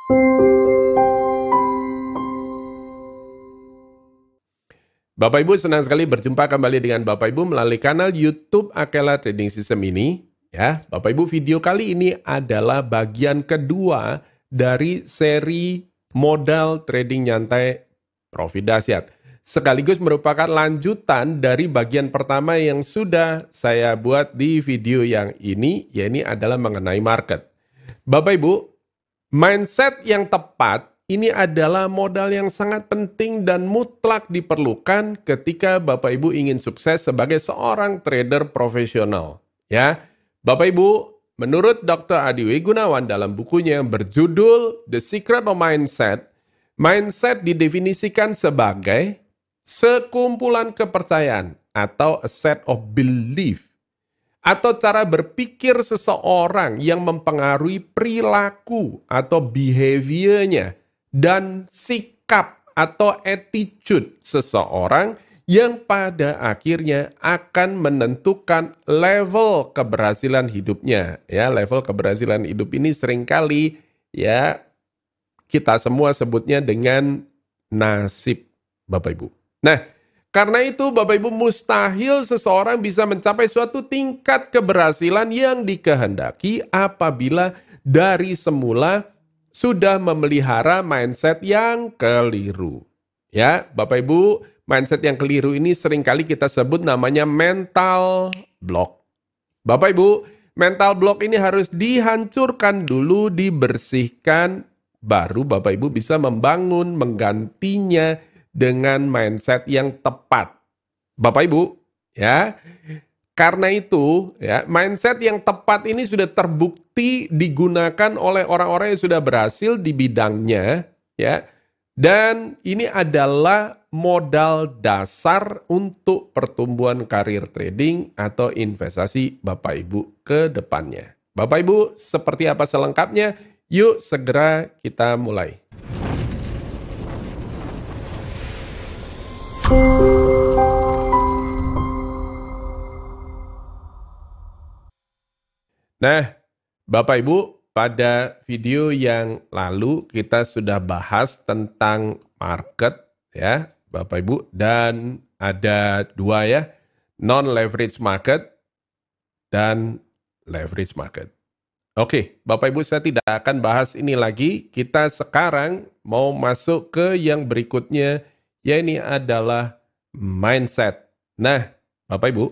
Bapak Ibu, senang sekali berjumpa kembali dengan Bapak Ibu melalui kanal YouTube Akela Trading System ini. Ya, Bapak Ibu, video kali ini adalah bagian kedua dari seri modal trading nyantai profit dahsyat. Sekaligus merupakan lanjutan dari bagian pertama yang sudah saya buat di video yang ini, yaitu adalah mengenai market. Bapak Ibu, mindset yang tepat ini adalah modal yang sangat penting dan mutlak diperlukan ketika Bapak Ibu ingin sukses sebagai seorang trader profesional. Ya, Bapak Ibu, menurut Dr. Adiwi Gunawan dalam bukunya yang berjudul The Secret of Mindset, mindset didefinisikan sebagai sekumpulan kepercayaan atau a set of belief, atau cara berpikir seseorang yang mempengaruhi perilaku atau behaviornya dan sikap atau attitude seseorang yang pada akhirnya akan menentukan level keberhasilan hidupnya. Ya, level keberhasilan hidup ini seringkali ya kita semua sebutnya dengan nasib, Bapak Ibu. Nah, karena itu Bapak Ibu, mustahil seseorang bisa mencapai suatu tingkat keberhasilan yang dikehendaki apabila dari semula sudah memelihara mindset yang keliru. Ya, Bapak Ibu, mindset yang keliru ini seringkali kita sebut namanya mental block. Bapak Ibu, mental block ini harus dihancurkan dulu, dibersihkan, baru Bapak Ibu bisa membangun, menggantinya dengan mindset yang tepat. Bapak Ibu, ya. Karena itu, ya, mindset yang tepat ini sudah terbukti digunakan oleh orang-orang yang sudah berhasil di bidangnya, ya. Dan ini adalah modal dasar untuk pertumbuhan karir trading atau investasi Bapak Ibu ke depannya. Bapak Ibu, seperti apa selengkapnya? Yuk segera kita mulai. Nah, Bapak Ibu, pada video yang lalu kita sudah bahas tentang market ya, Bapak Ibu, dan ada dua ya, non-leverage market dan leverage market. Oke, Bapak Ibu, saya tidak akan bahas ini lagi. Kita sekarang mau masuk ke yang berikutnya, ya ini adalah mindset. Nah, Bapak Ibu,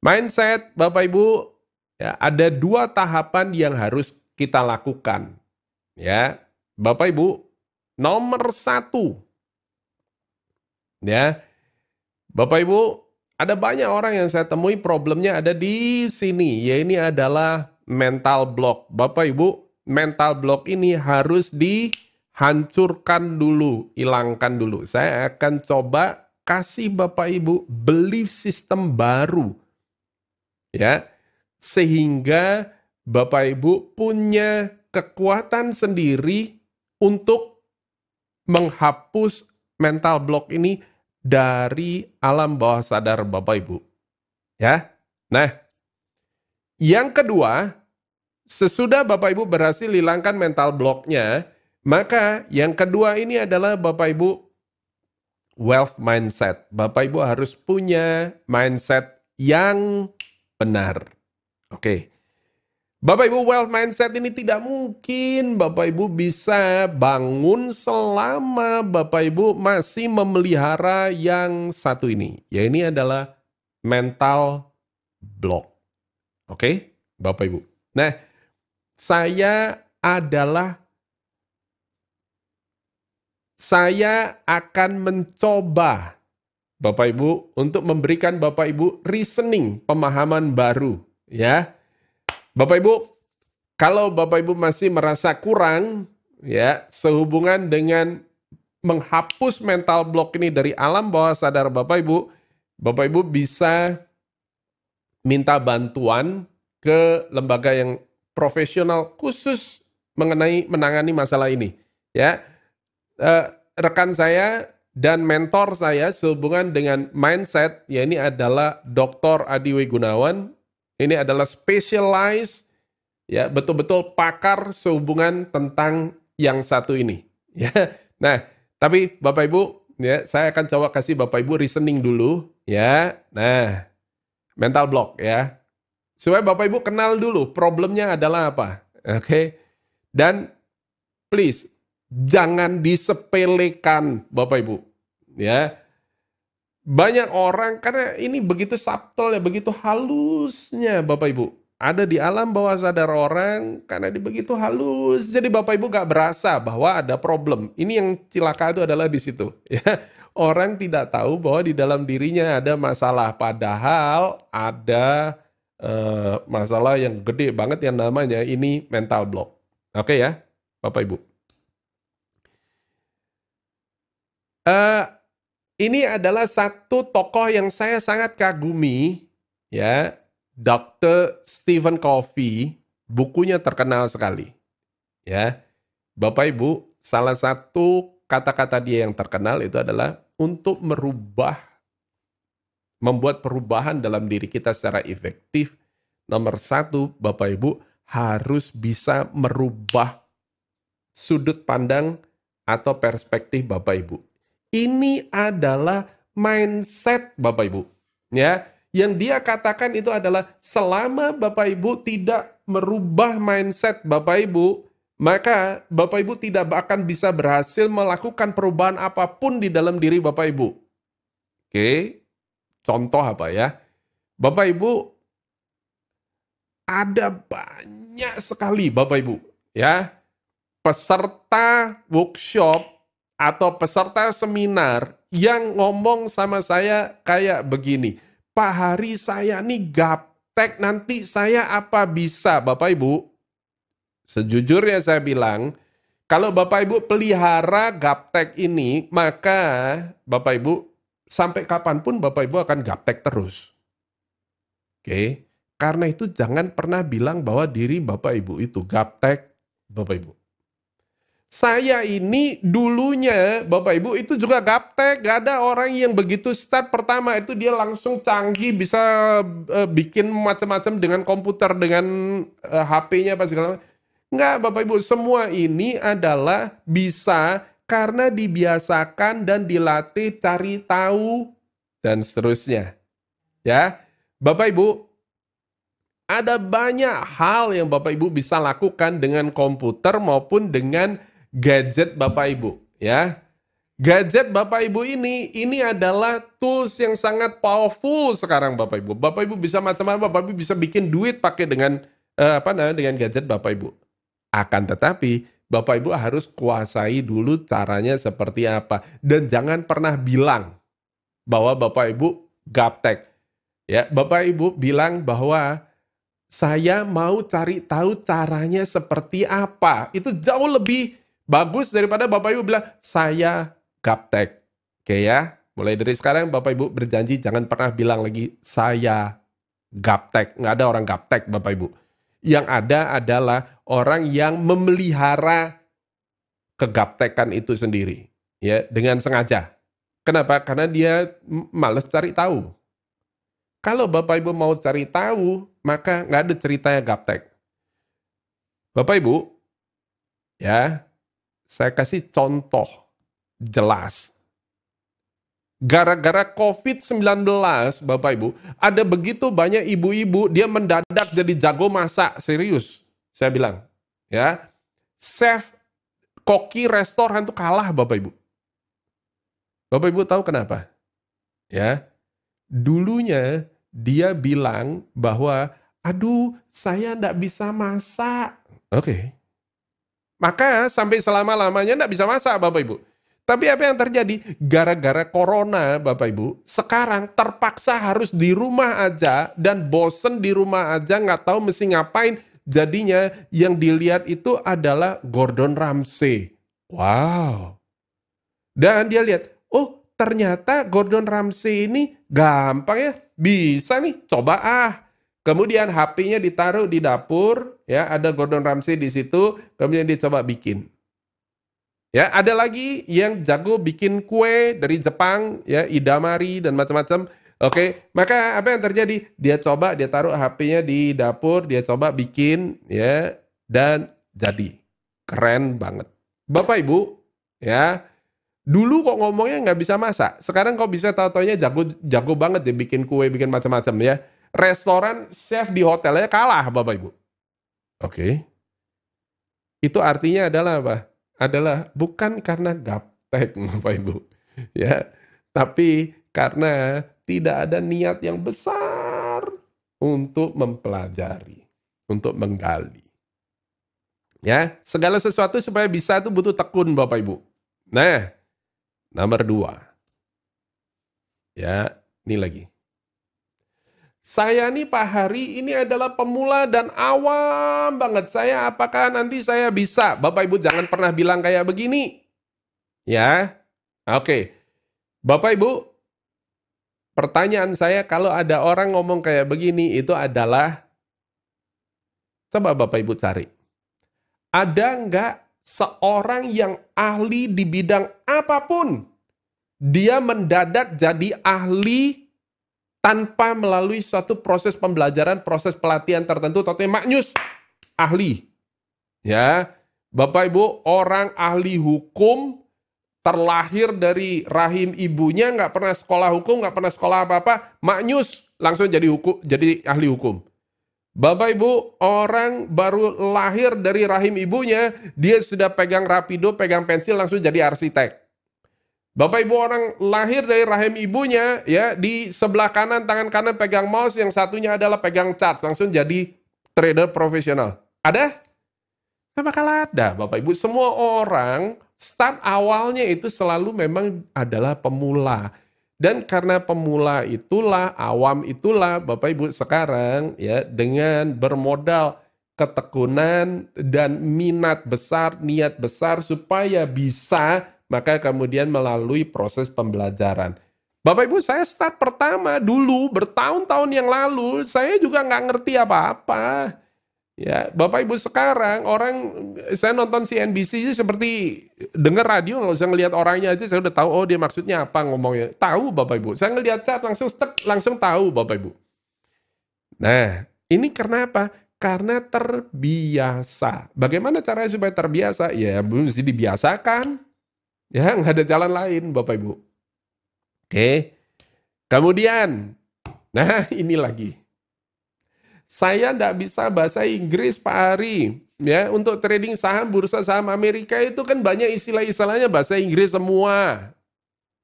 mindset, Bapak Ibu, ya, ada dua tahapan yang harus kita lakukan. Ya, Bapak Ibu, nomor satu, ya, Bapak Ibu, ada banyak orang yang saya temui problemnya ada di sini. Ya, ini adalah mental block. Bapak Ibu, mental block ini harus dihancurkan dulu, hilangkan dulu. Saya akan coba kasih Bapak Ibu belief system baru. Ya, sehingga Bapak Ibu punya kekuatan sendiri untuk menghapus mental block ini dari alam bawah sadar Bapak Ibu. Ya. Nah, yang kedua, sesudah Bapak Ibu berhasil hilangkan mental blocknya, maka yang kedua ini adalah Bapak Ibu wealth mindset. Bapak Ibu harus punya mindset yang benar. Oke. Bapak Ibu, wealth mindset ini tidak mungkin Bapak Ibu bisa bangun selama Bapak Ibu masih memelihara yang satu ini. Ya, ini adalah mental block. Oke, Bapak Ibu. Nah, saya akan mencoba Bapak Ibu untuk memberikan Bapak Ibu reasoning, pemahaman baru. Ya, Bapak Ibu, kalau Bapak Ibu masih merasa kurang, ya, sehubungan dengan menghapus mental block ini dari alam bawah sadar Bapak Ibu bisa minta bantuan ke lembaga yang profesional khusus menangani masalah ini. Ya, rekan saya dan mentor saya sehubungan dengan mindset, ya ini adalah Dr. Adiwi Gunawan. Ini adalah specialized, ya betul-betul pakar sehubungan tentang yang satu ini. Ya, nah, tapi Bapak Ibu, ya, saya akan coba kasih Bapak Ibu reasoning dulu, ya. Nah, mental block, ya, supaya Bapak Ibu kenal dulu problemnya adalah apa, oke? Dan please jangan disepelekan, Bapak Ibu, ya. Banyak orang, karena ini begitu subtle ya, begitu halusnya Bapak Ibu. Ada di alam bawah sadar orang, karena di begitu halus. Jadi Bapak Ibu gak berasa bahwa ada problem. Ini yang cilaka itu adalah di situ. Ya. Orang tidak tahu bahwa di dalam dirinya ada masalah. Padahal ada masalah yang gede banget yang namanya ini mental block. Oke ya, Bapak Ibu. Ini adalah satu tokoh yang saya sangat kagumi, ya, Dr. Stephen Covey, bukunya terkenal sekali, ya. Bapak Ibu, salah satu kata-kata dia yang terkenal itu adalah untuk membuat perubahan dalam diri kita secara efektif. Nomor satu, Bapak Ibu harus bisa merubah sudut pandang atau perspektif Bapak Ibu. Ini adalah mindset Bapak Ibu. Ya, yang dia katakan itu adalah selama Bapak Ibu tidak merubah mindset Bapak Ibu, maka Bapak Ibu tidak akan bisa berhasil melakukan perubahan apapun di dalam diri Bapak Ibu. Oke, contoh apa ya? Bapak Ibu, ada banyak sekali Bapak Ibu, ya, peserta workshop atau peserta seminar yang ngomong sama saya kayak begini, Pak Hari, saya nih gaptek, nanti saya apa bisa? Bapak Ibu, sejujurnya saya bilang, kalau Bapak Ibu pelihara gaptek ini, maka Bapak Ibu sampai kapanpun Bapak Ibu akan gaptek terus. Oke, karena itu jangan pernah bilang bahwa diri Bapak Ibu itu gaptek, Bapak Ibu. Saya ini dulunya, Bapak Ibu, itu juga gaptek. Gak ada orang yang begitu start pertama itu dia langsung canggih, bisa bikin macam-macam dengan komputer, dengan HP-nya, apa segala macam. Enggak, Bapak Ibu, semua ini adalah bisa karena dibiasakan dan dilatih cari tahu dan seterusnya. Ya, Bapak Ibu, ada banyak hal yang Bapak Ibu bisa lakukan dengan komputer maupun dengan gadget Bapak Ibu, ya. Gadget Bapak Ibu ini adalah tools yang sangat powerful sekarang Bapak Ibu. Bapak Ibu bisa macam-macam, Bapak Ibu bisa bikin duit pakai dengan dengan gadget Bapak Ibu. Akan tetapi Bapak Ibu harus kuasai dulu caranya seperti apa, dan jangan pernah bilang bahwa Bapak Ibu gaptek. Ya, Bapak Ibu bilang bahwa saya mau cari tahu caranya seperti apa. Itu jauh lebih bagus daripada Bapak Ibu bilang, saya gaptek. Oke ya, mulai dari sekarang Bapak Ibu berjanji jangan pernah bilang lagi, saya gaptek. Nggak ada orang gaptek Bapak Ibu. Yang ada adalah orang yang memelihara kegaptekan itu sendiri, ya, dengan sengaja. Kenapa? Karena dia malas cari tahu. Kalau Bapak Ibu mau cari tahu, maka nggak ada ceritanya gaptek. Bapak Ibu, ya, saya kasih contoh jelas. Gara-gara COVID-19, Bapak Ibu, ada begitu banyak ibu-ibu, dia mendadak jadi jago masak, serius. Saya bilang, ya, chef, koki, restoran itu kalah, Bapak Ibu. Bapak Ibu tahu kenapa? Ya, dulunya dia bilang bahwa, aduh, saya nggak bisa masak. Oke. Maka sampai selama-lamanya nggak bisa masak, Bapak Ibu. Tapi apa yang terjadi? Gara-gara corona, Bapak Ibu, sekarang terpaksa harus di rumah aja dan bosen di rumah aja, nggak tahu mesti ngapain. Jadinya yang dilihat itu adalah Gordon Ramsay. Wow. Dan dia lihat, oh ternyata Gordon Ramsay ini gampang ya, bisa nih, coba ah. Kemudian HP-nya ditaruh di dapur, ya, ada Gordon Ramsay di situ, kemudian dia coba bikin. Ya, ada lagi yang jago bikin kue dari Jepang, ya, Idamari dan macam-macam. Oke, maka apa yang terjadi? Dia coba, dia taruh HP-nya di dapur, dia coba bikin, ya, dan jadi keren banget. Bapak Ibu, ya, dulu kok ngomongnya nggak bisa masak, sekarang kok bisa tahu-taunya jago jago banget ya bikin kue, bikin macam-macam ya. Restoran chef di hotelnya kalah Bapak Ibu. Oke. Itu artinya adalah apa? Adalah bukan karena gaptek Bapak Ibu, ya, tapi karena tidak ada niat yang besar untuk mempelajari, untuk menggali. Ya, segala sesuatu supaya bisa itu butuh tekun Bapak Ibu. Nah, nomor 2. Ya, ini lagi. Saya nih Pak Hari ini adalah pemula dan awam banget. Apakah nanti saya bisa? Bapak Ibu jangan pernah bilang kayak begini. Ya, oke. Bapak Ibu, pertanyaan saya kalau ada orang ngomong kayak begini itu adalah, coba Bapak Ibu cari. Ada nggak seorang yang ahli di bidang apapun, dia mendadak jadi ahli tanpa melalui suatu proses pembelajaran, proses pelatihan tertentu, contohnya maknyus, ahli. Ya, Bapak Ibu, orang ahli hukum, terlahir dari rahim ibunya, nggak pernah sekolah hukum, nggak pernah sekolah apa-apa, maknyus, langsung jadi ahli hukum. Bapak Ibu, orang baru lahir dari rahim ibunya, dia sudah pegang rapido, pegang pensil, langsung jadi arsitek. Bapak Ibu, orang lahir dari rahim ibunya, ya, di sebelah kanan, tangan kanan pegang mouse, yang satunya adalah pegang chart, langsung jadi trader profesional. Ada? Nggak bakal ada, Bapak Ibu. Semua orang start awalnya itu selalu memang adalah pemula. Dan karena pemula itulah, awam itulah, Bapak Ibu sekarang ya dengan bermodal ketekunan dan minat besar, niat besar supaya bisa, maka kemudian melalui proses pembelajaran. Bapak Ibu, saya start pertama dulu bertahun-tahun yang lalu, saya juga nggak ngerti apa-apa. Ya, Bapak Ibu sekarang saya nonton CNBC seperti dengar radio, nggak usah ngelihat orangnya aja, saya udah tahu, oh dia maksudnya apa ngomongnya. Tahu Bapak Ibu, saya ngelihat chat langsung tahu Bapak Ibu. Nah, ini kenapa? Karena terbiasa. Bagaimana caranya supaya terbiasa? Ya, mesti dibiasakan. Ya, nggak ada jalan lain Bapak Ibu. Oke. Kemudian, nah ini lagi. Saya nggak bisa bahasa Inggris Pak Hari. Ya, untuk trading saham, bursa saham Amerika itu kan banyak istilah-istilahnya bahasa Inggris semua.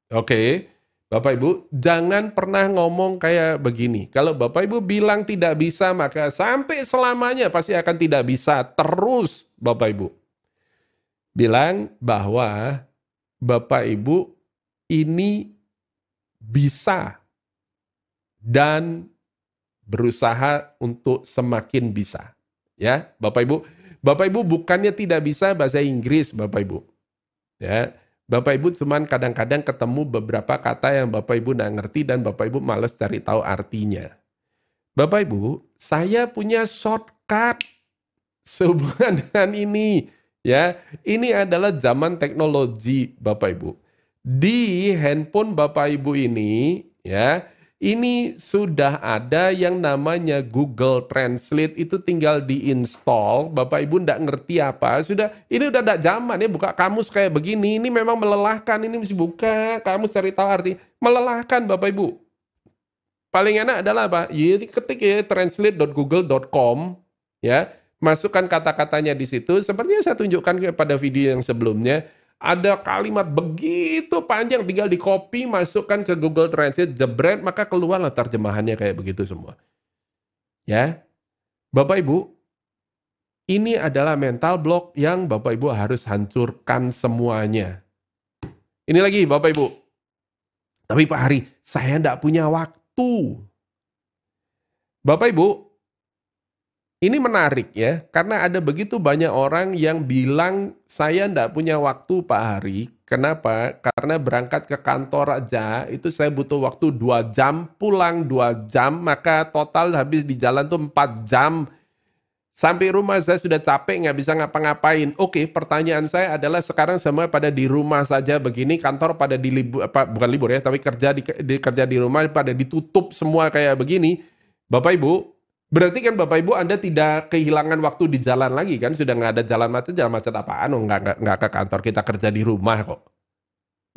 Oke, Bapak Ibu, jangan pernah ngomong kayak begini. Kalau Bapak Ibu bilang tidak bisa, maka sampai selamanya pasti akan tidak bisa. Terus Bapak Ibu bilang bahwa Bapak Ibu ini bisa dan berusaha untuk semakin bisa. Ya, Bapak Ibu bukannya tidak bisa bahasa Inggris, Bapak Ibu. Ya, Bapak Ibu cuman kadang-kadang ketemu beberapa kata yang Bapak Ibu nggak ngerti dan Bapak Ibu males cari tahu artinya. Bapak Ibu, saya punya shortcut sehubungan dengan ini. Ya, ini adalah zaman teknologi, Bapak Ibu. Di handphone Bapak Ibu ini, ya, ini sudah ada yang namanya Google Translate, itu tinggal diinstal. Bapak Ibu nggak ngerti apa, ini udah ada zaman ya, buka kamus kayak begini, ini memang melelahkan, ini mesti buka kamus cari tahu arti, melelahkan Bapak Ibu. Paling enak adalah apa? Ya, ketik ya translate.google.com, ya, masukkan kata-katanya di situ, seperti yang saya tunjukkan pada video yang sebelumnya. Ada kalimat begitu panjang, tinggal di copy, masukkan ke Google Translate, jebret, maka keluarlah terjemahannya kayak begitu semua. Ya, Bapak Ibu, ini adalah mental block yang Bapak Ibu harus hancurkan semuanya. Ini lagi Bapak Ibu. Tapi Pak Hari, saya enggak punya waktu. Bapak Ibu, ini menarik ya, karena ada begitu banyak orang yang bilang saya enggak punya waktu Pak Hari. Kenapa? Karena berangkat ke kantor aja, itu saya butuh waktu 2 jam, pulang 2 jam, maka total habis di jalan tuh 4 jam. Sampai rumah saya sudah capek, nggak bisa ngapa-ngapain. Oke, pertanyaan saya adalah sekarang semua pada di rumah saja begini, kantor pada bukan libur ya, tapi kerja di rumah pada ditutup semua kayak begini. Bapak Ibu, Berarti kan Bapak Ibu Anda tidak kehilangan waktu di jalan lagi kan? Sudah nggak ada jalan macet apaan? Oh, nggak ke kantor, kita kerja di rumah kok.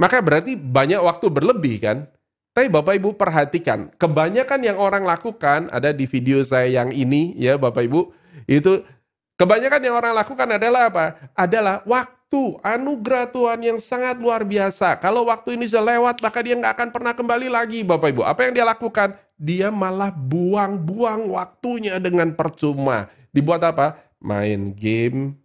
Maka berarti banyak waktu berlebih kan? Tapi Bapak Ibu perhatikan, kebanyakan yang orang lakukan, ada di video saya yang ini ya Bapak Ibu, itu kebanyakan yang orang lakukan adalah apa? Adalah waktu, anugerah Tuhan yang sangat luar biasa. Kalau waktu ini sudah lewat, maka dia nggak akan pernah kembali lagi Bapak Ibu. Apa yang dia lakukan? Dia malah buang-buang waktunya dengan percuma. Dibuat apa? Main game,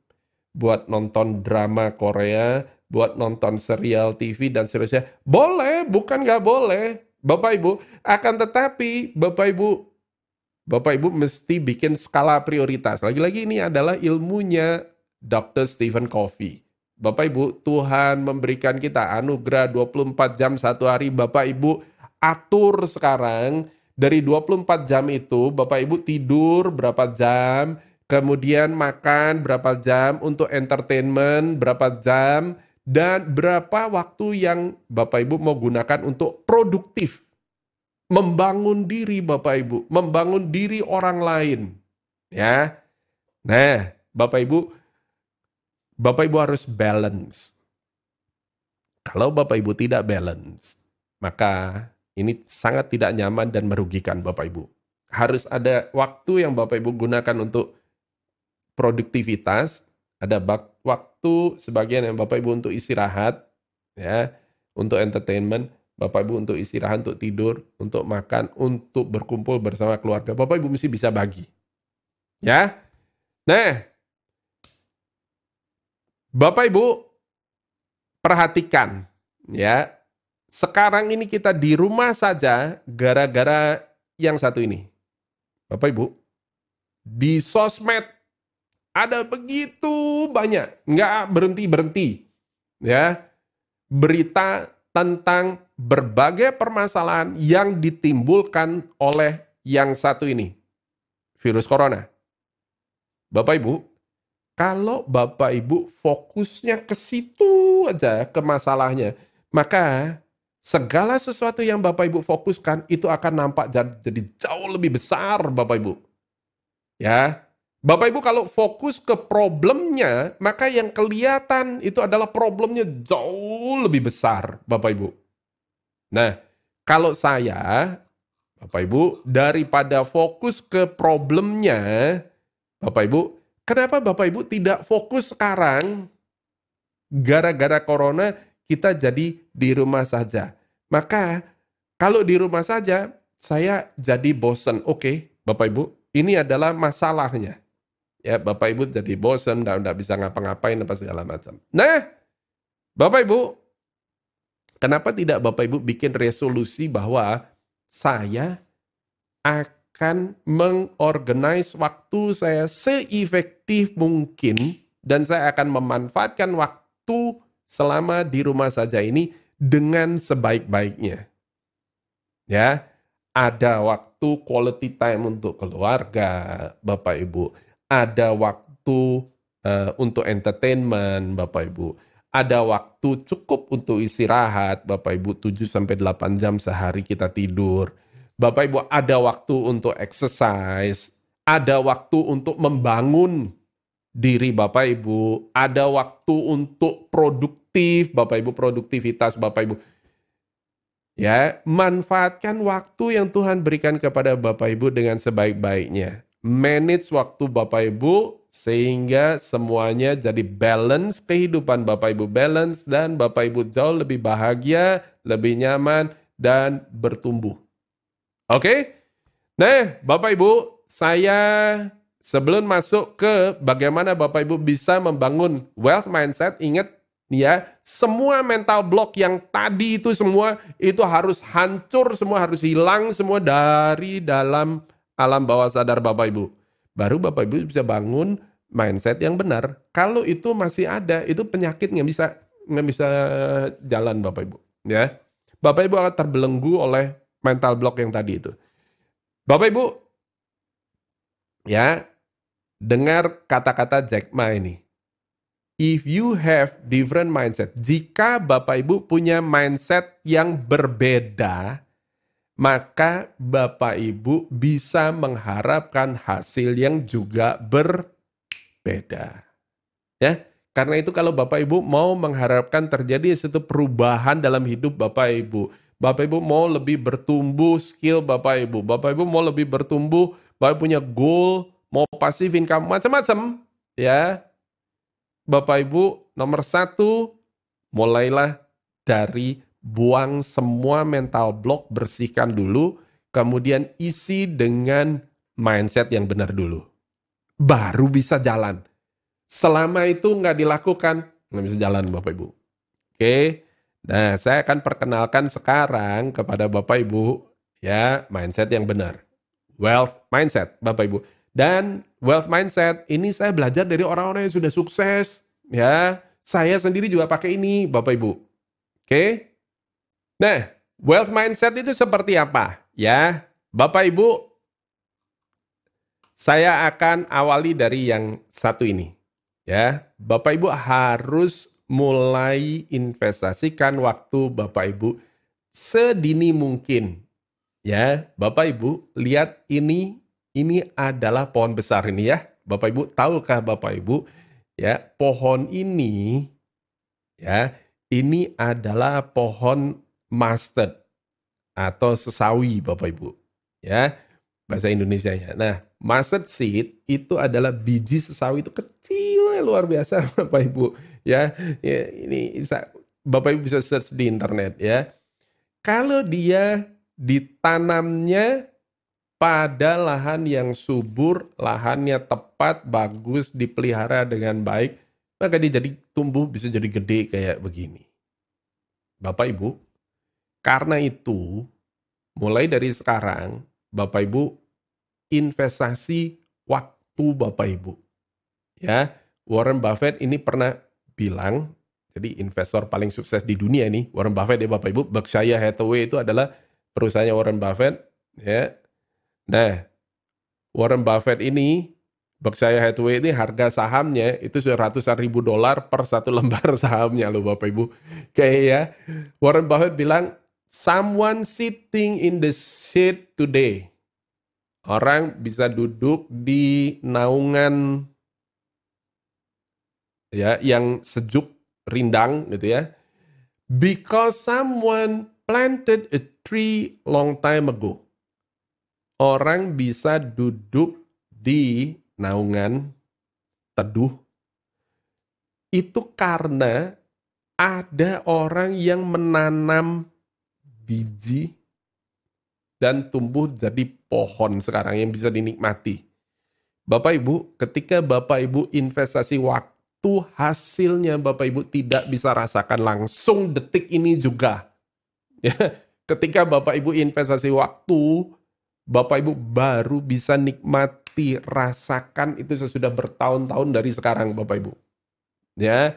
buat nonton drama Korea, buat nonton serial TV dan seterusnya. Boleh, bukan nggak boleh, Bapak Ibu. Akan tetapi, Bapak Ibu mesti bikin skala prioritas. Lagi-lagi ini adalah ilmunya Dr. Stephen Covey. Bapak Ibu, Tuhan memberikan kita anugerah 24 jam satu hari. Bapak Ibu atur sekarang, dari 24 jam itu, Bapak Ibu tidur berapa jam, kemudian makan berapa jam, untuk entertainment berapa jam, dan berapa waktu yang Bapak Ibu mau gunakan untuk produktif. Membangun diri Bapak Ibu, membangun diri orang lain. Ya. Nah, Bapak Ibu harus balance. Kalau Bapak Ibu tidak balance, maka ini sangat tidak nyaman dan merugikan Bapak Ibu. Harus ada waktu yang Bapak Ibu gunakan untuk produktivitas, ada waktu sebagian yang Bapak Ibu untuk istirahat, ya, untuk entertainment, Bapak Ibu untuk istirahat, untuk tidur, untuk makan, untuk berkumpul bersama keluarga. Bapak Ibu mesti bisa bagi. Ya. Nah, Bapak Ibu perhatikan, ya. Sekarang ini kita di rumah saja gara-gara yang satu ini. Bapak Ibu, di sosmed ada begitu banyak, nggak berhenti-berhenti, ya, berita tentang berbagai permasalahan yang ditimbulkan oleh yang satu ini, virus corona. Bapak Ibu, kalau Bapak Ibu fokusnya ke situ aja, ke masalahnya, maka segala sesuatu yang Bapak Ibu fokuskan itu akan nampak jadi jauh lebih besar Bapak Ibu. Ya, Bapak Ibu kalau fokus ke problemnya, maka yang kelihatan itu adalah problemnya jauh lebih besar Bapak Ibu. Nah, kalau saya, Bapak Ibu, daripada fokus ke problemnya, Bapak Ibu, kenapa Bapak Ibu tidak fokus sekarang? Gara-gara corona, kita jadi di rumah saja. Maka kalau di rumah saja, saya jadi bosan. Oke, Bapak Ibu, ini adalah masalahnya. Ya, Bapak Ibu jadi bosan, nggak bisa ngapa-ngapain apa segala macam. Nah, Bapak Ibu, kenapa tidak Bapak Ibu bikin resolusi bahwa saya akan mengorganize waktu saya seefektif mungkin dan saya akan memanfaatkan waktu selama di rumah saja ini dengan sebaik-baiknya. Ya, ada waktu quality time untuk keluarga, Bapak Ibu. Ada waktu untuk entertainment, Bapak Ibu. Ada waktu cukup untuk istirahat, Bapak Ibu, 7-8 jam sehari kita tidur. Bapak Ibu ada waktu untuk exercise, ada waktu untuk membangun diri Bapak Ibu, ada waktu untuk produktif, Bapak Ibu, produktivitas Bapak Ibu. Ya, manfaatkan waktu yang Tuhan berikan kepada Bapak Ibu dengan sebaik-baiknya. Manage waktu Bapak Ibu sehingga semuanya jadi balance, kehidupan Bapak Ibu balance dan Bapak Ibu jauh lebih bahagia, lebih nyaman dan bertumbuh. Oke? Nah, Bapak Ibu, saya sebelum masuk ke bagaimana Bapak Ibu bisa membangun wealth mindset, ingat ya, semua mental block yang tadi itu semua itu harus hancur, semua harus hilang semua dari dalam alam bawah sadar Bapak Ibu. Baru Bapak Ibu bisa bangun mindset yang benar. Kalau itu masih ada, itu penyakit nggak bisa jalan Bapak Ibu. Ya, Bapak Ibu akan terbelenggu oleh mental block yang tadi itu. Bapak Ibu, ya, dengar kata-kata Jack Ma ini. If you have different mindset, jika Bapak Ibu punya mindset yang berbeda, maka Bapak Ibu bisa mengharapkan hasil yang juga berbeda. Ya, karena itu kalau Bapak Ibu mau mengharapkan terjadi suatu perubahan dalam hidup Bapak Ibu mau lebih bertumbuh skill Bapak Ibu mau lebih bertumbuh, Bapak punya goal, mau passive income, macam-macam, ya. Bapak Ibu, nomor satu, mulailah dari buang semua mental block, bersihkan dulu, kemudian isi dengan mindset yang benar dulu. Baru bisa jalan. Selama itu nggak dilakukan, nggak bisa jalan Bapak Ibu. Oke, nah saya akan perkenalkan sekarang kepada Bapak Ibu, ya, mindset yang benar. Wealth mindset Bapak Ibu. Dan wealth mindset ini saya belajar dari orang-orang yang sudah sukses, ya. Saya sendiri juga pakai ini Bapak Ibu. Oke. Nah, wealth mindset itu seperti apa? Ya, Bapak Ibu, saya akan awali dari yang satu ini. Ya, Bapak Ibu harus mulai investasikan waktu Bapak Ibu sedini mungkin. Ya, Bapak Ibu, lihat ini adalah pohon besar ini ya. Bapak Ibu, tahukah Bapak Ibu, ya, pohon ini, ya, ini adalah pohon mustard atau sesawi Bapak Ibu. Ya, bahasa Indonesianya. Nah, mustard seed itu adalah biji sesawi itu kecilnya luar biasa Bapak Ibu. Ya, ini Bapak Ibu bisa search di internet ya. Kalau dia ditanamnya pada lahan yang subur, lahannya tepat, bagus, dipelihara dengan baik, maka dia jadi tumbuh bisa jadi gede kayak begini. Bapak Ibu, karena itu mulai dari sekarang Bapak Ibu investasi waktu Bapak Ibu. Ya, Warren Buffett ini pernah bilang, jadi investor paling sukses di dunia ini, Warren Buffett ya Bapak Ibu, Berkshire Hathaway itu adalah perusahaannya Warren Buffett, ya. Nah, Warren Buffett ini, Berkshire Hathaway ini harga sahamnya itu sudah ratusan ribu dolar per satu lembar sahamnya loh Bapak Ibu. Kayak ya, Warren Buffett bilang, someone sitting in the shade today. Orang bisa duduk di naungan ya yang sejuk, rindang gitu ya. Because someone planted a tree long time ago. Orang bisa duduk di naungan teduh itu karena ada orang yang menanam biji dan tumbuh jadi pohon sekarang yang bisa dinikmati. Bapak Ibu, ketika Bapak Ibu investasi waktu, hasilnya Bapak Ibu tidak bisa rasakan langsung detik ini juga. Ya, ketika Bapak Ibu investasi waktu, Bapak Ibu baru bisa nikmati, rasakan itu sesudah bertahun-tahun dari sekarang Bapak Ibu. Ya,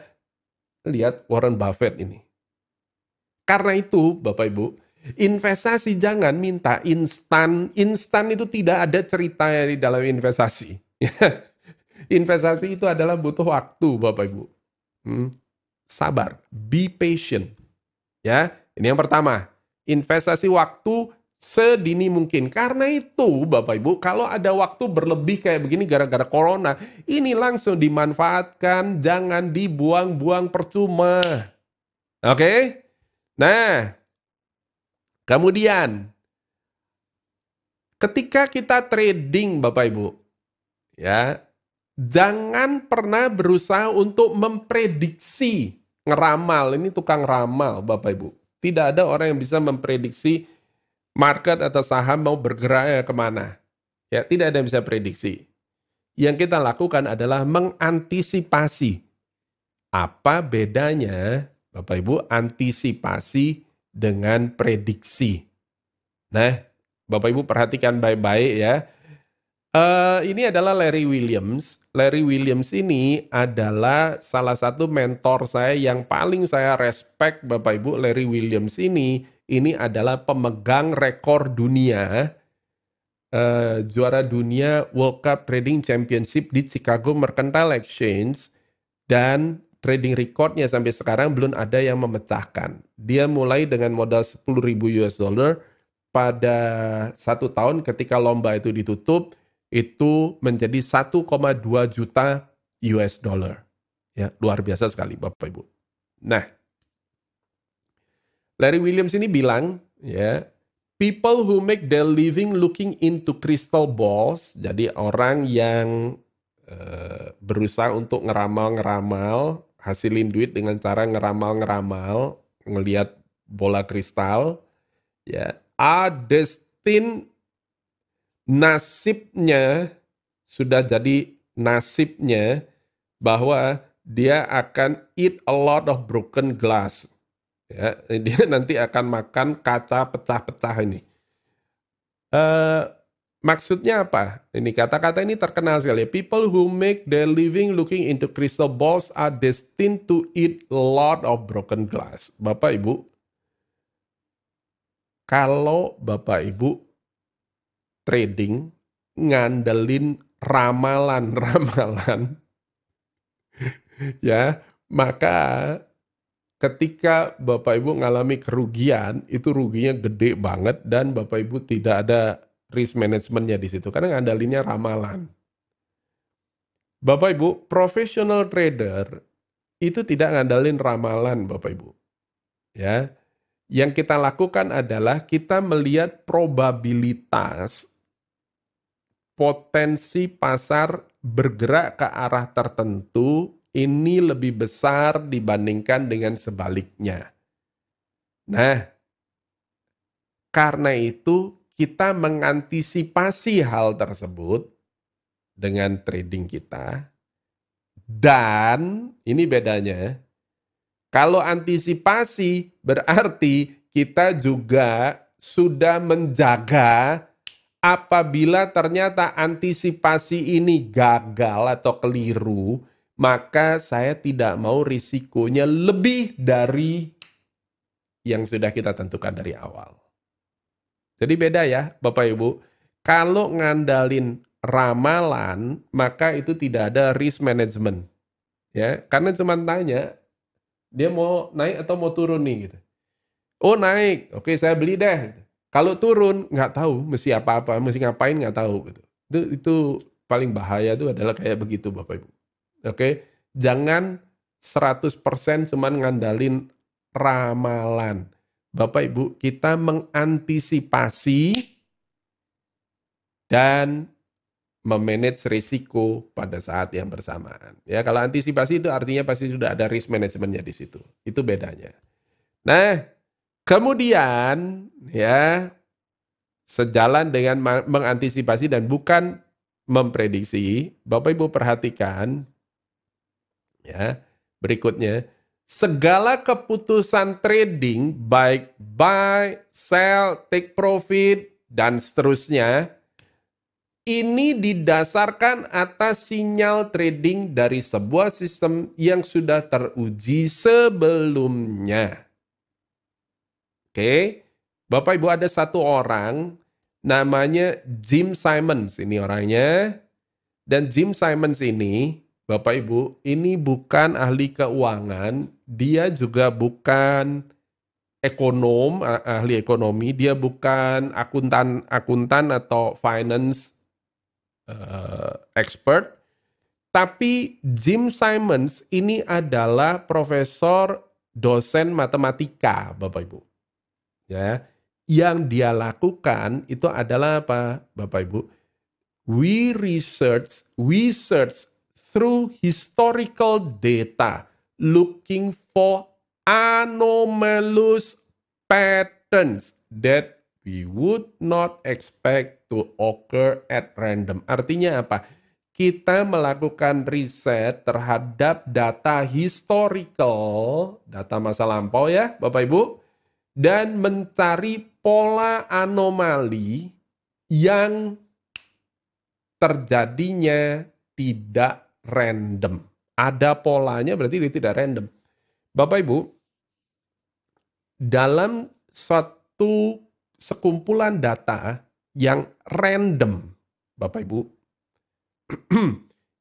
lihat Warren Buffett ini. Karena itu Bapak Ibu, investasi jangan minta instan. Instan itu tidak ada ceritanya di dalam investasi. Investasi itu adalah butuh waktu Bapak Ibu. Sabar, be patient. Ya, ini yang pertama. Investasi waktu sedini mungkin. Karena itu Bapak Ibu, kalau ada waktu berlebih kayak begini gara-gara corona, ini langsung dimanfaatkan, jangan dibuang-buang percuma. Oke? Nah, kemudian ketika kita trading Bapak Ibu, ya, jangan pernah berusaha untuk memprediksi, ngeramal. Ini tukang ramal Bapak Ibu. Tidak ada orang yang bisa memprediksi market atau saham mau bergeraknya kemana. Ya, tidak ada yang bisa prediksi. Yang kita lakukan adalah mengantisipasi. Apa bedanya, Bapak Ibu, antisipasi dengan prediksi? Nah, Bapak Ibu perhatikan baik-baik ya. Ini adalah Larry Williams. Larry Williams ini adalah salah satu mentor saya yang paling saya respect Bapak Ibu. Larry Williams ini adalah pemegang rekor dunia, juara dunia World Cup Trading Championship di Chicago Mercantile Exchange, dan trading recordnya sampai sekarang belum ada yang memecahkan. Dia mulai dengan modal 10.000 US dollar, pada 1 tahun ketika lomba itu ditutup, itu menjadi 1,2 juta US dollar. Ya, luar biasa sekali Bapak Ibu. Nah, Larry Williams ini bilang, ya, people who make their living looking into crystal balls, jadi orang yang berusaha untuk ngeramal-ngeramal, hasilin duit dengan cara ngeramal-ngeramal, ngelihat bola kristal, ya, are destined, nasibnya sudah jadi nasibnya bahwa dia akan eat a lot of broken glass. Ya, dia nanti akan makan kaca pecah-pecah ini. Maksudnya apa? Ini kata-kata ini terkenal sekali. People who make their living looking into crystal balls are destined to eat a lot of broken glass. Bapak Ibu, kalau Bapak Ibu trading ngandelin ramalan-ramalan, ya, maka ketika Bapak Ibu ngalami kerugian, itu ruginya gede banget dan Bapak Ibu tidak ada risk managementnya di situ karena ngandalinnya ramalan. Bapak Ibu, professional trader itu tidak ngandalin ramalan Bapak Ibu. Ya. Yang kita lakukan adalah kita melihat probabilitas potensi pasar bergerak ke arah tertentu ini lebih besar dibandingkan dengan sebaliknya. Nah, karena itu kita mengantisipasi hal tersebut dengan trading kita. Dan ini bedanya, kalau antisipasi berarti kita juga sudah menjaga apabila ternyata antisipasi ini gagal atau keliru, maka saya tidak mau risikonya lebih dari yang sudah kita tentukan dari awal. Jadi beda ya Bapak Ibu. Kalau ngandalin ramalan, maka itu tidak ada risk management. Ya, karena cuma tanya, dia mau naik atau mau turun nih gitu. Oh naik, oke saya beli deh. Kalau turun nggak tahu mesti apa-apa, mesti ngapain nggak tahu gitu. Itu paling bahaya itu adalah kayak begitu Bapak Ibu. Oke, jangan 100% cuman ngandalin ramalan. Bapak Ibu, kita mengantisipasi dan memanage risiko pada saat yang bersamaan. Ya, kalau antisipasi itu artinya pasti sudah ada risk manajemennya di situ. Itu bedanya. Nah, kemudian ya sejalan dengan mengantisipasi dan bukan memprediksi, Bapak Ibu perhatikan ya, berikutnya segala keputusan trading baik buy, sell, take profit dan seterusnya ini didasarkan atas sinyal trading dari sebuah sistem yang sudah teruji sebelumnya. Oke, Bapak Ibu ada satu orang namanya Jim Simons ini orangnya. Dan Jim Simons ini, Bapak Ibu, ini bukan ahli keuangan, dia juga bukan ekonom, ahli ekonomi, dia bukan akuntan atau finance expert, tapi Jim Simons ini adalah profesor dosen matematika, Bapak Ibu. Ya, yang dia lakukan itu adalah apa, Bapak Ibu? We search through historical data, looking for anomalous patterns that we would not expect to occur at random. Artinya apa? Kita melakukan riset terhadap data historical, data masa lampau ya Bapak Ibu, dan mencari pola anomali yang terjadinya tidak random. Ada polanya berarti dia tidak random. Bapak Ibu, dalam suatu sekumpulan data yang random, Bapak Ibu,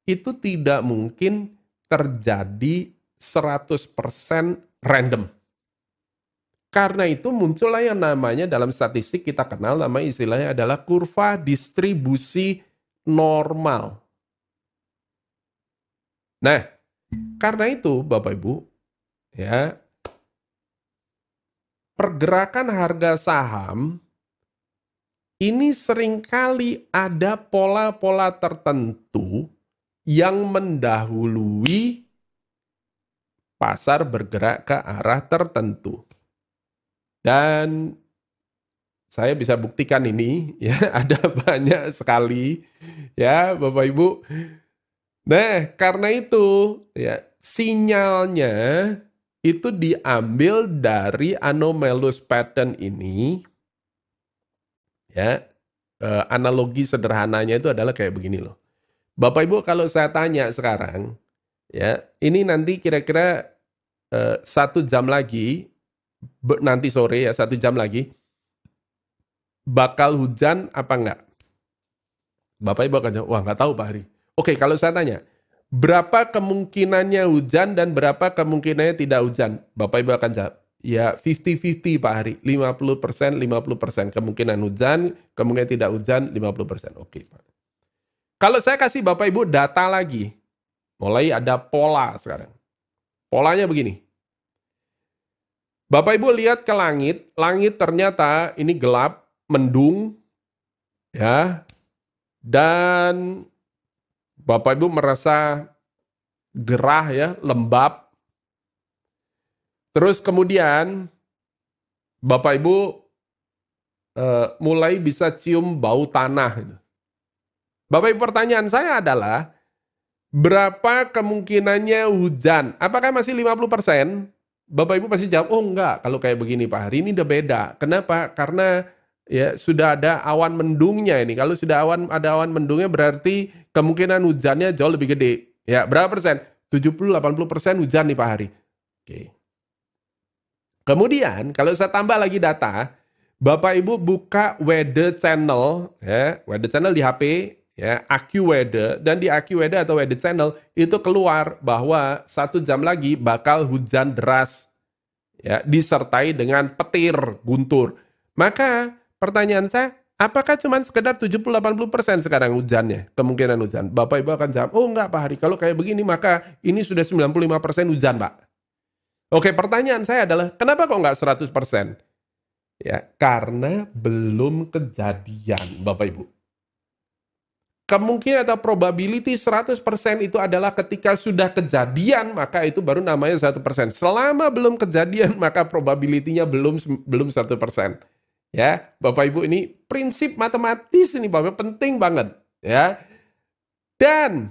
itu tidak mungkin terjadi 100% random. Karena itu muncullah yang namanya dalam statistik kita kenal nama istilahnya adalah kurva distribusi normal. Nah, karena itu Bapak Ibu, ya, pergerakan harga saham ini seringkali ada pola-pola tertentu yang mendahului pasar bergerak ke arah tertentu. Dan saya bisa buktikan ini, ya, ada banyak sekali, ya, Bapak Ibu. Nah, karena itu, ya, sinyalnya itu diambil dari anomalous pattern ini, ya. Analogi sederhananya itu adalah kayak begini loh. Bapak Ibu, kalau saya tanya sekarang, ya, ini nanti kira-kira 1 jam lagi, nanti sore ya, 1 jam lagi, bakal hujan apa enggak? Bapak Ibu akan jawab, wah nggak tahu Pak Hari. Oke, kalau saya tanya, berapa kemungkinannya hujan dan berapa kemungkinannya tidak hujan? Bapak Ibu akan jawab, ya 50-50 Pak Hari, 50%, 50%. Kemungkinan hujan, kemungkinan tidak hujan, 50%. Oke Pak. Kalau saya kasih Bapak Ibu data lagi, mulai ada pola sekarang. Polanya begini. Bapak Ibu lihat ke langit, langit ternyata ini gelap, mendung, ya, dan Bapak Ibu merasa gerah ya, lembab. Terus kemudian Bapak Ibu mulai bisa cium bau tanah. Bapak Ibu, pertanyaan saya adalah, berapa kemungkinannya hujan? Apakah masih 50%? Bapak Ibu pasti jawab, oh enggak, kalau kayak begini Pak Hari, ini udah beda. Kenapa? Karena ya sudah ada awan mendungnya ini. Kalau sudah ada awan mendungnya berarti kemungkinan hujannya jauh lebih gede. Ya, berapa persen? 70-80% hujan nih Pak Hari. Oke. Kemudian kalau saya tambah lagi data, Bapak Ibu buka weather channel, ya, weather channel di HP, ya, AccuWeather, dan di AccuWeather atau weather channel itu keluar bahwa 1 jam lagi bakal hujan deras, ya, disertai dengan petir guntur. Maka pertanyaan saya, apakah cuma sekedar 70-80% sekarang hujannya, kemungkinan hujan? Bapak Ibu akan jawab, oh enggak Pak Hari, kalau kayak begini maka ini sudah 95% hujan Pak. Oke, pertanyaan saya adalah, kenapa kok enggak 100%? Ya, karena belum kejadian Bapak Ibu. Kemungkinan atau probability 100% itu adalah ketika sudah kejadian, maka itu baru namanya 1%. Selama belum kejadian, maka probability-nya belum 1%. Ya, Bapak Ibu, ini prinsip matematis ini Bapak, penting banget, ya. Dan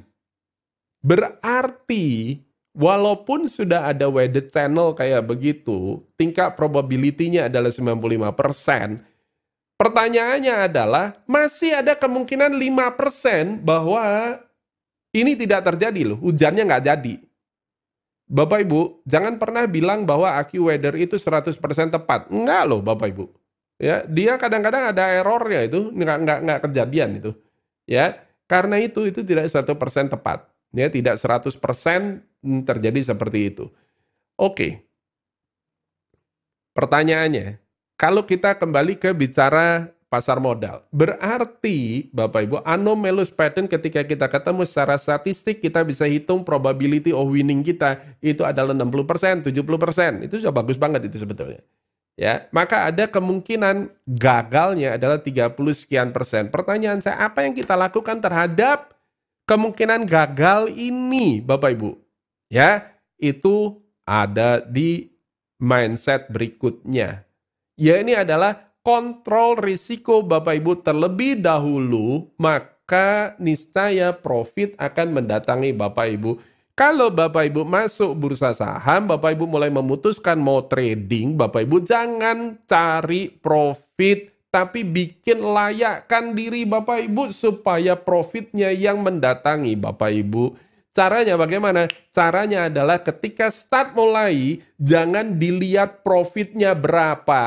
berarti walaupun sudah ada weather channel kayak begitu, tingkat probability-nya adalah 95%. Pertanyaannya adalah, masih ada kemungkinan 5% bahwa ini tidak terjadi loh, hujannya nggak jadi. Bapak Ibu, jangan pernah bilang bahwa AccuWeather itu 100% tepat. Enggak loh Bapak Ibu. Ya, dia kadang-kadang ada errornya itu, nggak kejadian itu. Ya, karena itu tidak 100% tepat. Ya, tidak 100% terjadi seperti itu. Oke. Pertanyaannya, kalau kita kembali ke bicara pasar modal, berarti Bapak Ibu, anomalous pattern ketika kita ketemu secara statistik, kita bisa hitung probability of winning kita itu adalah 60%, 70%. Itu sudah bagus banget itu sebetulnya. Ya, maka ada kemungkinan gagalnya adalah 30 sekian persen. Pertanyaan saya, apa yang kita lakukan terhadap kemungkinan gagal ini, Bapak Ibu? Ya, itu ada di mindset berikutnya. Ya, ini adalah kontrol risiko Bapak Ibu terlebih dahulu, maka niscaya profit akan mendatangi Bapak Ibu. Kalau Bapak Ibu masuk bursa saham, Bapak Ibu mulai memutuskan mau trading, Bapak Ibu jangan cari profit, tapi bikin layakkan diri Bapak Ibu supaya profitnya yang mendatangi Bapak Ibu. Caranya bagaimana? Caranya adalah ketika start mulai, jangan dilihat profitnya berapa,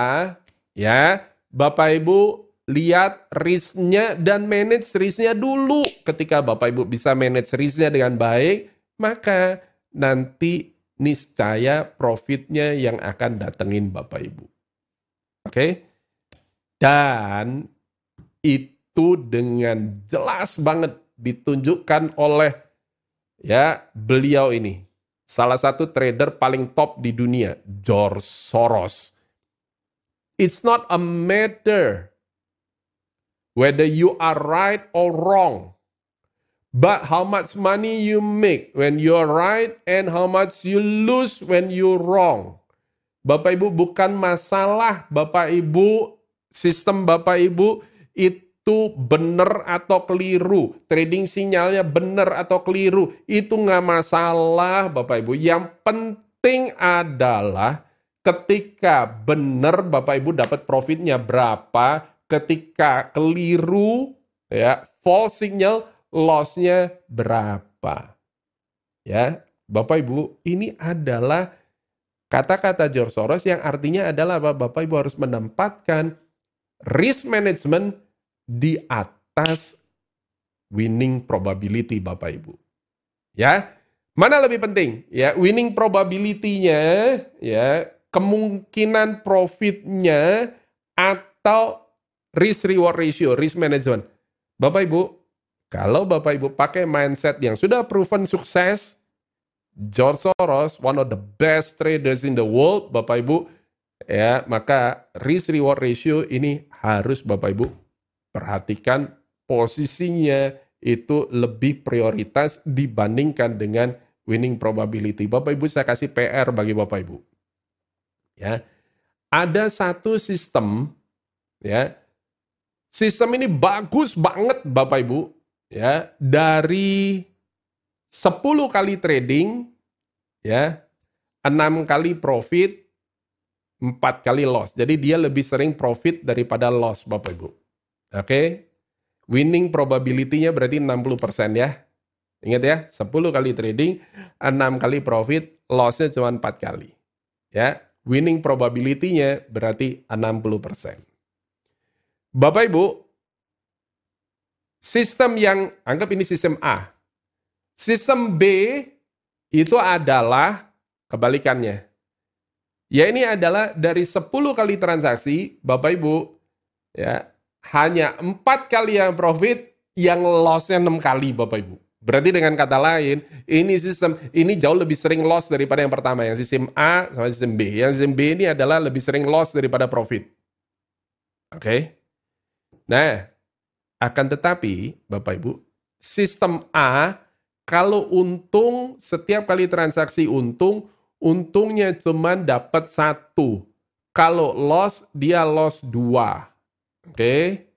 ya. Bapak Ibu lihat risknya dan manage risknya dulu. Ketika Bapak Ibu bisa manage risknya dengan baik, maka nanti niscaya profitnya yang akan datengin Bapak Ibu. Oke. Dan itu dengan jelas banget ditunjukkan oleh ya beliau ini. Salah satu trader paling top di dunia, George Soros. It's not a matter whether you are right or wrong, but how much money you make when you're right and how much you lose when you're wrong. Bapak Ibu, bukan masalah Bapak Ibu, sistem Bapak Ibu itu benar atau keliru, trading sinyalnya benar atau keliru, itu nggak masalah Bapak Ibu. Yang penting adalah ketika benar Bapak Ibu dapat profitnya berapa, ketika keliru ya false signal loss-nya berapa. Ya, Bapak Ibu, ini adalah kata-kata George Soros yang artinya adalah Bapak Ibu harus menempatkan risk management di atas winning probability Bapak Ibu. Ya, mana lebih penting? Ya, winning probability-nya, ya, kemungkinan profitnya atau risk reward ratio, risk management. Bapak Ibu, kalau Bapak Ibu pakai mindset yang sudah proven sukses, George Soros, one of the best traders in the world, Bapak Ibu, ya, maka risk reward ratio ini harus Bapak Ibu perhatikan posisinya itu lebih prioritas dibandingkan dengan winning probability. Bapak Ibu, saya kasih PR bagi Bapak Ibu. Ya. Ada satu sistem, ya. Sistem ini bagus banget Bapak Ibu, ya, dari 10 kali trading, ya, 6 kali profit, 4 kali loss. Jadi dia lebih sering profit daripada loss Bapak Ibu. Oke. Winning probability-nya berarti 60% ya. Ingat ya, 10 kali trading, 6 kali profit, loss-nya cuma 4 kali. Ya, winning probability-nya berarti 60%. Bapak Ibu, sistem yang, anggap ini sistem A. Sistem B itu adalah kebalikannya. Ya, ini adalah dari 10 kali transaksi, Bapak Ibu, ya, hanya 4 kali yang profit, yang loss-nya 6 kali Bapak Ibu. Berarti dengan kata lain, ini sistem ini jauh lebih sering loss daripada yang pertama, yang sistem A sama sistem B. Yang sistem B ini adalah lebih sering loss daripada profit. Oke. Nah, akan tetapi Bapak Ibu, sistem A kalau untung setiap kali transaksi untungnya cuma dapat 1. Kalau loss dia loss 2. Oke.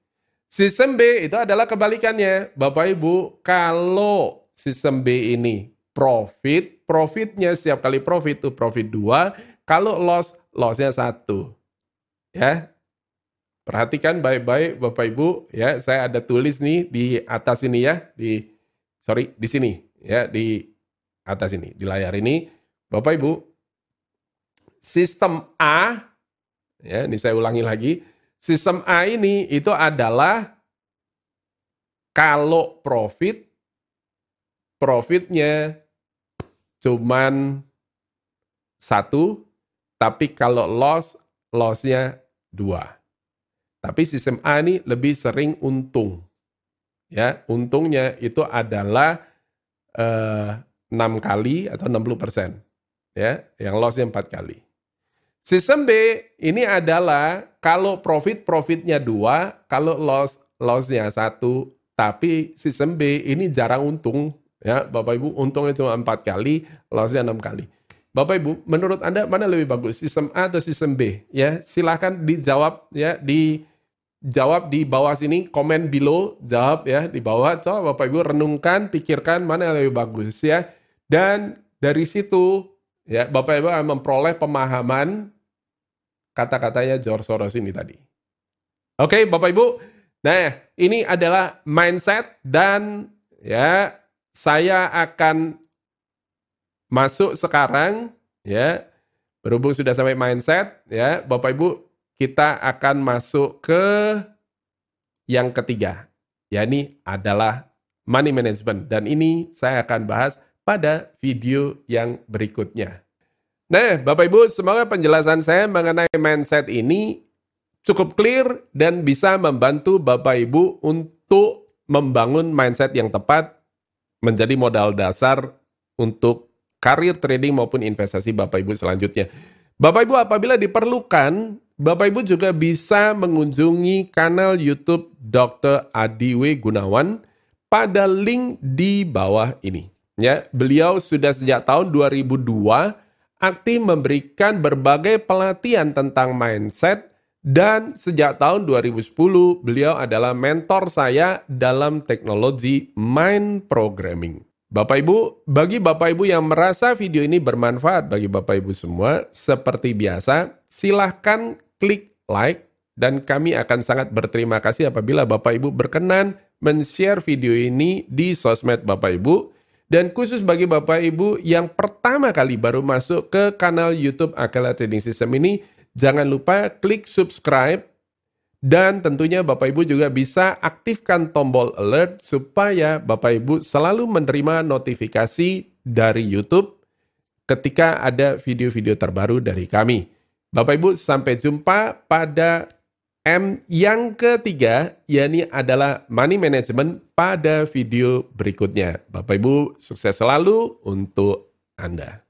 Sistem B itu adalah kebalikannya. Bapak Ibu, kalau sistem B ini profitnya setiap kali profit itu profit 2, kalau lossnya 1. Ya. Perhatikan baik-baik Bapak Ibu, ya, saya ada tulis nih di atas ini ya, di sini ya, di atas ini, di layar ini. Bapak Ibu, sistem A, ya, ini saya ulangi lagi. Sistem A ini itu adalah kalau profitnya cuman 1, tapi kalau lossnya 2. Tapi sistem A ini lebih sering untung. Ya, untungnya itu adalah 6 kali atau 60%. Ya, yang lossnya 4 kali. Sistem B ini adalah kalau profitnya 2, kalau lossnya 1, tapi sistem B ini jarang untung. Ya, Bapak Ibu, untungnya cuma 4 kali, lossnya 6 kali. Bapak Ibu, menurut Anda mana lebih bagus, sistem A atau sistem B? Ya, silahkan dijawab ya, dijawab di bawah sini, komen below, jawab ya di bawah. Coba Bapak Ibu renungkan, pikirkan mana yang lebih bagus ya. Dan dari situ ya Bapak Ibu akan memperoleh pemahaman kata-katanya George Soros ini tadi. Oke, Bapak Ibu. Nah, ini adalah mindset dan ya saya akan masuk sekarang ya. Berhubung sudah sampai mindset ya, Bapak Ibu, kita akan masuk ke yang ketiga, yakni adalah money management. Dan ini saya akan bahas pada video yang berikutnya. Nah, Bapak Ibu, semoga penjelasan saya mengenai mindset ini cukup clear dan bisa membantu Bapak Ibu untuk membangun mindset yang tepat menjadi modal dasar untuk karir trading maupun investasi Bapak Ibu selanjutnya. Bapak Ibu, apabila diperlukan, Bapak Ibu juga bisa mengunjungi kanal YouTube Dr. Adi W. Gunawan pada link di bawah ini. Ya, beliau sudah sejak tahun 2002 aktif memberikan berbagai pelatihan tentang mindset dan sejak tahun 2010 beliau adalah mentor saya dalam teknologi mind programming. Bapak Ibu, bagi Bapak Ibu yang merasa video ini bermanfaat bagi Bapak Ibu semua, seperti biasa, silahkan klik like dan kami akan sangat berterima kasih apabila Bapak Ibu berkenan men-share video ini di sosmed Bapak Ibu. Dan khusus bagi Bapak Ibu yang pertama kali baru masuk ke kanal YouTube Akela Trading System ini, jangan lupa klik subscribe dan tentunya Bapak Ibu juga bisa aktifkan tombol alert supaya Bapak Ibu selalu menerima notifikasi dari YouTube ketika ada video-video terbaru dari kami. Bapak Ibu, sampai jumpa pada M yang ketiga, yakni adalah money management pada video berikutnya. Bapak Ibu, sukses selalu untuk Anda.